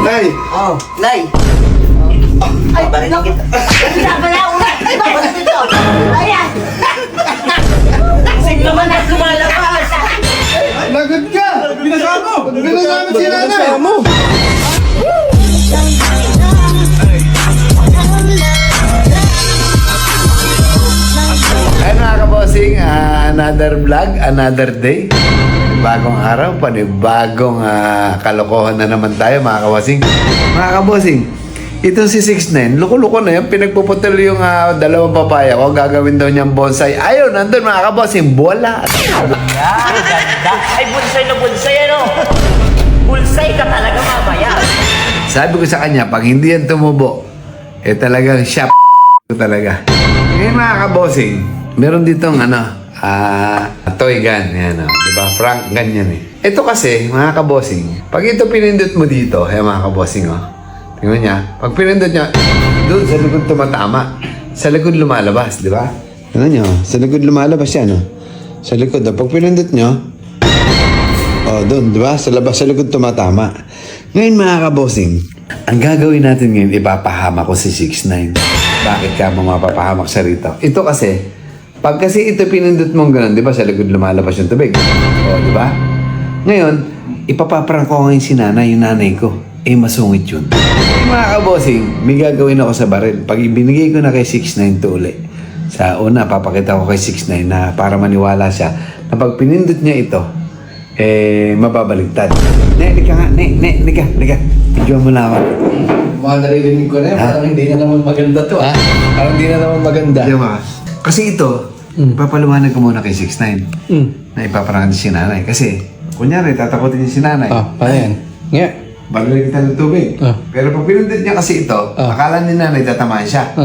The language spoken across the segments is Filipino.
Nay! Oh, Nay. Ay, barinig kita. Pinapala ko na. Babalik ito. Ayan. Sing naman at lumalabas. Lagot ka! Binasama! Binasama si nanay! Ay mga kabosing, another vlog, another day. Bagong araw, panibagong kalokohan na naman tayo mga kabosing. Mga kabosing, itong si 6'9", luko-luko na yan. Pinagpuputol yung dalawang papaya ko. Gagawin daw niyang bonsai. Ayun, nandun mga kabosing, bola. Yan, ganda. Ay, bulsay na bulsay, ano? Bulsay ka talaga, mamaya. Sabi ko sa kanya, pag hindi yan tumubo, talagang shop talaga. Ngayon mga kabosing, meron ditong toy gun. Yan, diba? Frank gun yan eh. Ito kasi, mga kabosing, pag ito pinindot mo dito, mga kabosing, tingnan niya, pag pinindot niya, doon sa likod tumatama. Sa likod lumalabas, di ba? Tingnan niyo, sa likod lumalabas yan, Sa likod, pag pinindot niyo, doon, di ba? Sa labas, sa likod tumatama. Ngayon mga kabosing, ang gagawin natin ngayon, ipapahamak ko si 6'9". Bakit ka mo mapapahamak siya rito? Ito kasi, pag kasi ito pinindot mong ganun, di ba? Sa likod lumalabas yung tubig. Di ba? Ngayon, ipapaparang ko ngayon si nanay, yung nanay ko. Masungit yun. Mga kabosing, may gagawin ako sa baril. Pag ibinigay ko na kay 6'9" to uli, sa una, papakita ko kay 6'9" na para maniwala siya na pag pinindot niya ito, mababaligtad. Lika nga, lika. Video mo na ako. Mga naririnig ko na yun, parang hindi na naman maganda to. Parang hindi na naman maganda. Di ba? Kasi ito, papaluwanan ko muna kay 6'9". Na ipaparangan si nanay. Kasi, kunyari, tatakotin niya si nanay. Paano yan? Nga. Bagay kita ng tubig. Pero pag pinundot niya kasi ito, akala ni nanay tatamaan siya.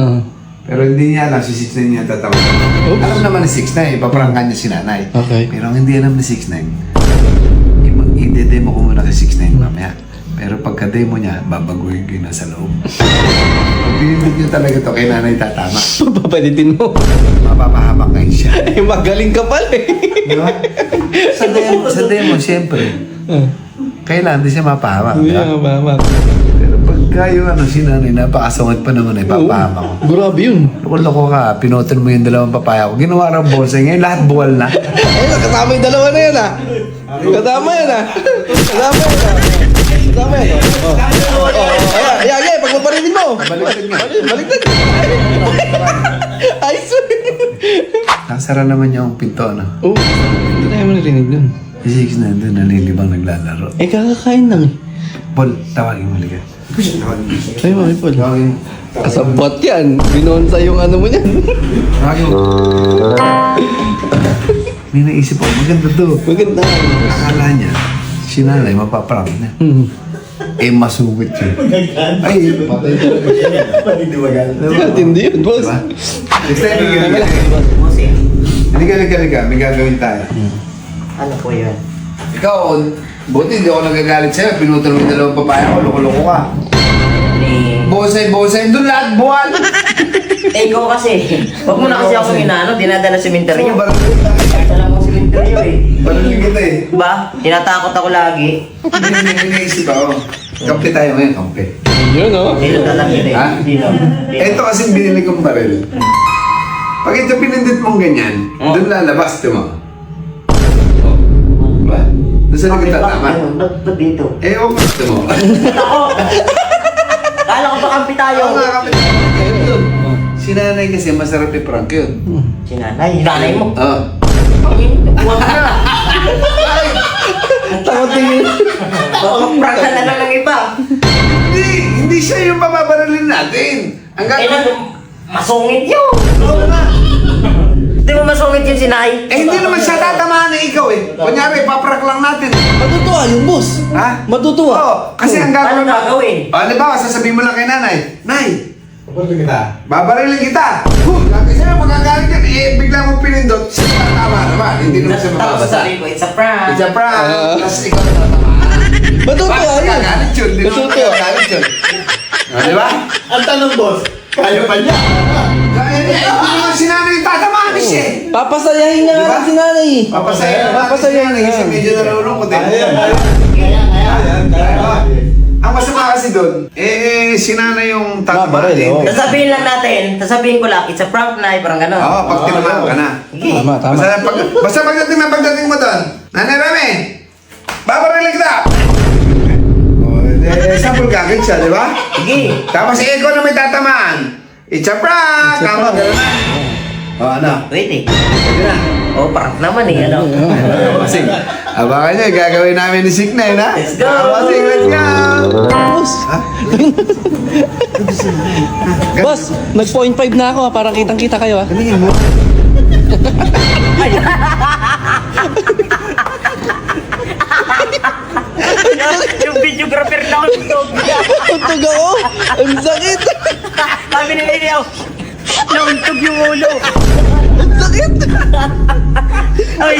Pero hindi niya alam si 6'9" niya tatamaan. Alam naman ni 6'9", ipaparangkan niya si nanay. Okay. Pero ang hindi alam ni 6'9", i-demo ko muna kay 6'9" mamaya. Pero pagka-demo niya, babaguhin ko yung nasa loob. Pag pinindot niya talaga ito, kay nanay tatama. Papapalitin mo. Mapapahamak ngayon siya. Magaling ka pala eh. Di ba? Sa demo, siyempre. Kailangan din siya mapahamak. Hindi Diba? na mapahamak. Pero pagka yung si nanay, napakasungit pa naman papahamak ko. Grabe yun. Loko-loko ka, pinutol mo yung dalawang papaya ko. Ginawa ng bonsai. Ngayon lahat buwal na. Ayun, kasama yung dalawa na yan Kasama yan Kasama yan Ayan, pag maparilin mo. Baliktad nga. Baliktad. Ayos. Nakasara naman yung pinto, Hindi na mo narinig dun. Si 6'9" doon, nalilibang naglalaro. Kakakain lang Paul, tawagin mo liga. Tawagin mo. Ay, mami Paul. Tawagin. Kasabot yan. Binonsa yung ano mo yan. Tawagin mo. May naisip ako, maganda to. Maganda. Akala niya, si nanay mapaprank na. Masungit yun. Ay, patay talaga siya. Paniniwagan. Hindi yun, boss. Diba? Next time, Bossing. Halika. May gagawin tayo. Ano po yun? Ikaw, buti hindi ako nagagalit sa'yo. Pinutol mo yung dalawang papaya ko, loko-loko ka. Bonsai. Doon lahat buwan. Ikaw kasi. Huwag mo na kasi ako dinadala sa sementeryo. So, barangay Dala mo sa sementeryo kita eh. Ba? Tinatakot ako lagi. May naisip ako. Kampi tayo ngayon, kampi. Yun, Dito tatakit eh. Ha? Dito. Ito kasi binili kong baril. Pag ito pinindot mong ganyan, doon lalabas, ito mo. Diba? Doon sa likod tatama. Ba't dito? Ewan ko ito mo. Ako! Kala ko ba kampi tayo? Oo nga, kampi. Si nanay kasi masarap i-prank yun. Si nanay. Nanay mo. Oo. Huwag na. Takot tingin. Prankan na lang ng iba. Hindi siya yung papabaralin natin. Ang gagawin. Masungit yun. Oo nga. Di mo masungit yun si Nay? Hindi naman siya tatamaan na ikaw eh. Kunyari, paprank lang natin. Matutuwa yung boss. Ha? Matutuwa. Oo. Kasi ang Paano gagawin gagawin? Halimbawa, sasabihin mo lang kay nanay, Nay, kita. babarilin kita. Kasi na magagalit yan, bigla mo pinindot, siya tama naman. Hindi naman siya Tapos mababasa. sabi ko, it's a prank. It's a prank. Tapos ikaw tatamaan. Matutuwa Bakit yun. magagalit yun? Hindi naman Matutuwa. magagalit yun. Di ba? Ang tanong, boss, kaya pa niya. Kaya niya, hindi naman si nanay tatamaan siya eh. Papasayahin niya Diba? nga si nanay. Papasayahin na kasi medyo nalulungkot eh. Ang masama kasi doon, sinana yung baril, tatamaan. oh. Sasabihin ko lang, it's a prank na, parang gano'n. Oo, pag tinamaan ka na. Sige. Tama. Basta pagdating mo doon, Nanay Rami, babarilig kita! Sample kagad siya, di ba? Sige. Tapos ikaw na may tatamaan. It's a prank! Tama ka na. O ano? Pwede. Pwede na. Oh, prank naman eh, ano? Kasi, abangan nyo, gagawin namin ni Signay, na? Let's go! Kasi, let's go! Boss! Boss, nag-0.5 na ako, parang kitang-kita kayo, ah. Ganyan mo. Yung videographer na ako dito. Untog ako! Ang sakit! Sabi ni Leo, nauntog yung ulo. Ang sakit! Ay,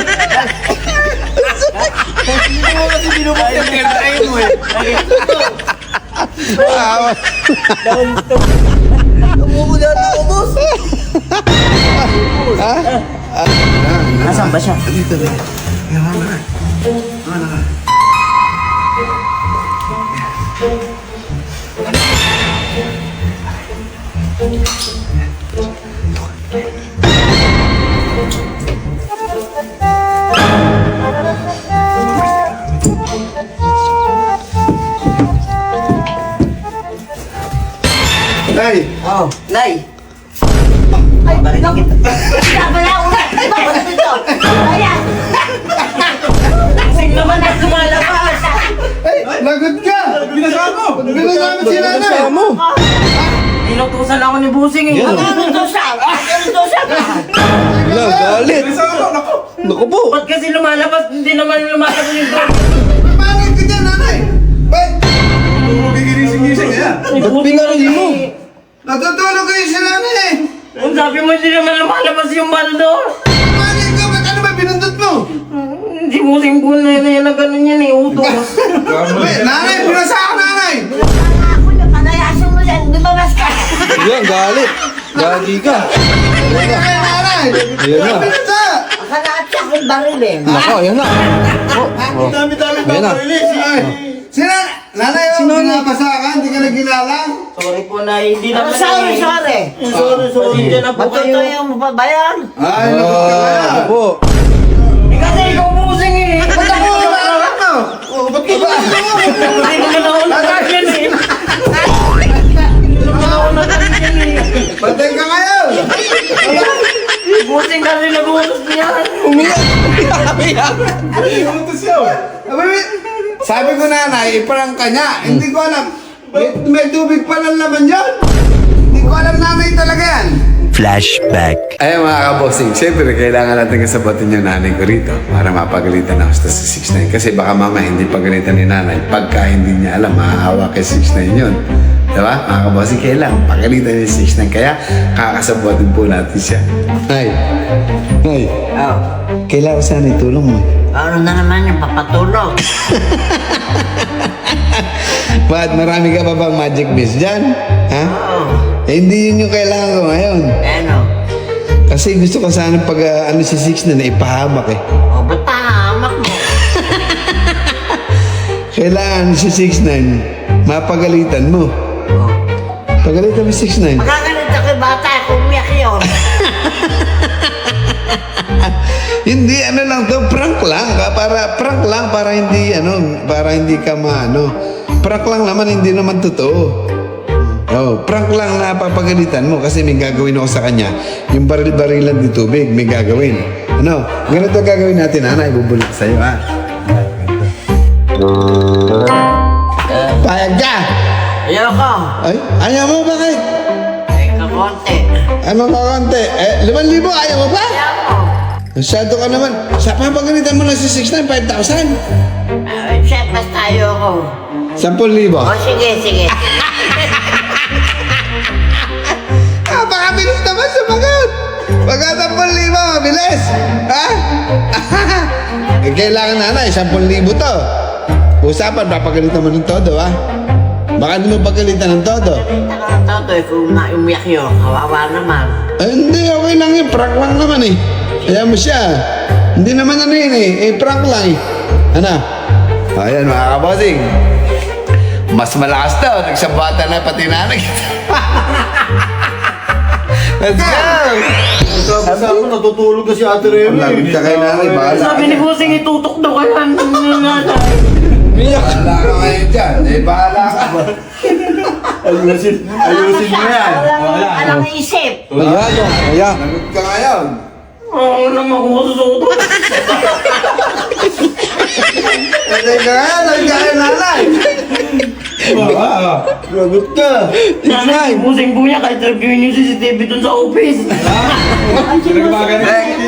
Hindi mo kasi binubok yung airtime mo eh. nauntog. Umuulan ako, boss! Nasaan ba siya? Dito, dito. Yaman na. Yaman na. Nay! Oh, Nay. Ay, barinig kita. Wala una. Bakit dito? Ayan. Sing naman na lumalabas. Ay! Lagot ka! Binasama mo! Binasama si Nanay! Ano mo? Inutusan ako ni Busing eh. Yan. Ano to siya? Ano to siya? Wala, galit! Naku po! Ba't kasi lumalabas? Hindi naman lumalabas yung door. Bakit ka dyan, Nanay? Ba't? Gigising-gising niya. Ba't pinarili mo? Natutulog kayo si Nanay! Kung sabi mo hindi naman lumalabas yung baldo. Bakit ka? Ba't ano ba binundot mo? Hindi Busing po na yun na gano'n yan eh. Utos. Nanay! Binasa ako, Nanay! Ako na panayasin mo yan. Lumabas ka. Yan, galit! Gagi ka! Hindi ka kayo, Nanay! Ayan na. Binasa! Akala at siya aking baril eh. Nako, ayan na! Oh, Dami-dami Ayan na. Ay! Sina? Nanay, oh, binabasa ka? Hindi ka nagkilalang? Sorry po na hindi naman Sorry. Pasensya na po kayo. Matuto yung mapabayan. Ay, nagot ka kaya! Ako po! Eh kasi ikaw Busing eh. Ba't ako umaawat mo? Oh, ba't ka ba? Hindi naman ako nagkakyan eh. Hindi naman ako nagkakyan eh. Patay ka ngayon! Busing kasi nag-utos niya. Umiyak! Umiyak! Sabi ko, Nanay, iparang ka niya. Hindi ko alam. May tubig pa lang laman yun. Hindi ko alam, Nanay, talaga yan. Flashback. Ayun mga kabossing, siyempre kailangan natin kasabatin yung nanay ko rito para mapagalitan ako sa 6ix9ine. Kasi baka mama hindi pagalitan ni nanay. Pagka hindi niya alam, maaawa kay 6ix9ine yun. Diba? Mga kabossing, kailangan pagalitan ni 6ix9ine. Kaya kakasabatin po natin siya. Nay, Nay, Oh. kailangan sana itulong mo. Ano na naman yung papatulog? Ba't marami ka pa bang magic beast dyan? Ha? Oh. Eh, hindi yun yung kailangan ko ngayon. Ano? Kasi gusto ko sana pag ano si 6ix9ine, ipahamak eh. O, ba't pahamak mo? Kailangan si 6ix9ine, mapagalitan mo. Oh. Pagalitan mo si 6ix9ine. Magkagalit ako yung bata, kumiyak yun. Hindi, ano lang to, prank lang. Prank lang para hindi, para hindi ka maano. Prank lang naman, hindi naman totoo. Oh, prank lang na papagalitan mo kasi may gagawin ako sa kanya. Yung baril-barilan di tubig, may gagawin. Ano? Ganito gagawin natin, Ana. Ibubulit sa'yo, ha? Payag ka! Ayoko. Ay, ayaw mo, bakit? Eh, kakonti. Ano ka konti? 5,000, ayaw mo pa? Ayoko. Masyado ka naman. Sa papagalitan mo na si 6ix9ine, 5,000. Chef, basta ayoko. 10,000. O, sige. Baka bilis naman sumagot. Pagka 10,000, bilis. Ha? Eh, kailangan Nanay, 10,000 to. Usapan, papagalitan mo ng todo, ha? Baka hindi mo pagalitan ng todo. Taka ng toto eh, kung umiyak yun, kawawa naman. Ay, hindi, okay lang yun. Prank lang naman eh. Kaya mo siya. Hindi naman yun eh. Prank lang eh. Ano? Ayan mga kabosing. Mas malakas to. Nagsambatan na pati nanay. Let's go! Sabi mo, natutulog na si Ate Remy. Lagot ka kay nanay, bahala. Sabi ni Bossing, itutok daw kayo ang nanay. Bahala ka ngayon dyan. Eh, bahala ka. Ayusin mo yan. Alam na isip. Ayan. Lagot ka ngayon. Oo naman ako masusuto. Lagot ka ngayon. Lagot ka kay nanay. Lagot ka. Nanay, Bossing po niya kahit sabihin yung CCTV dun sa office.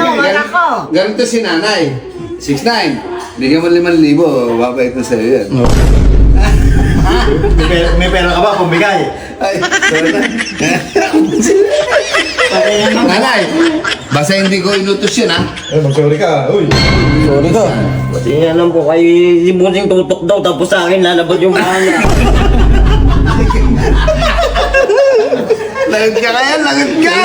Wala ko. Ganito si nanay. 6'9". Bigyan mo 5,000. Babait na sa'yo yan. May pera ka ba? Pumbigay. Ay, nanay, basta hindi ko inutos yun, ha? Mag-sorry ka. Uy. Sorry ka. Kasi nga lang po kay si Bossing tutok daw tapos sa akin lalabad yung mga niya. Lagot ka kaya, lagot ka!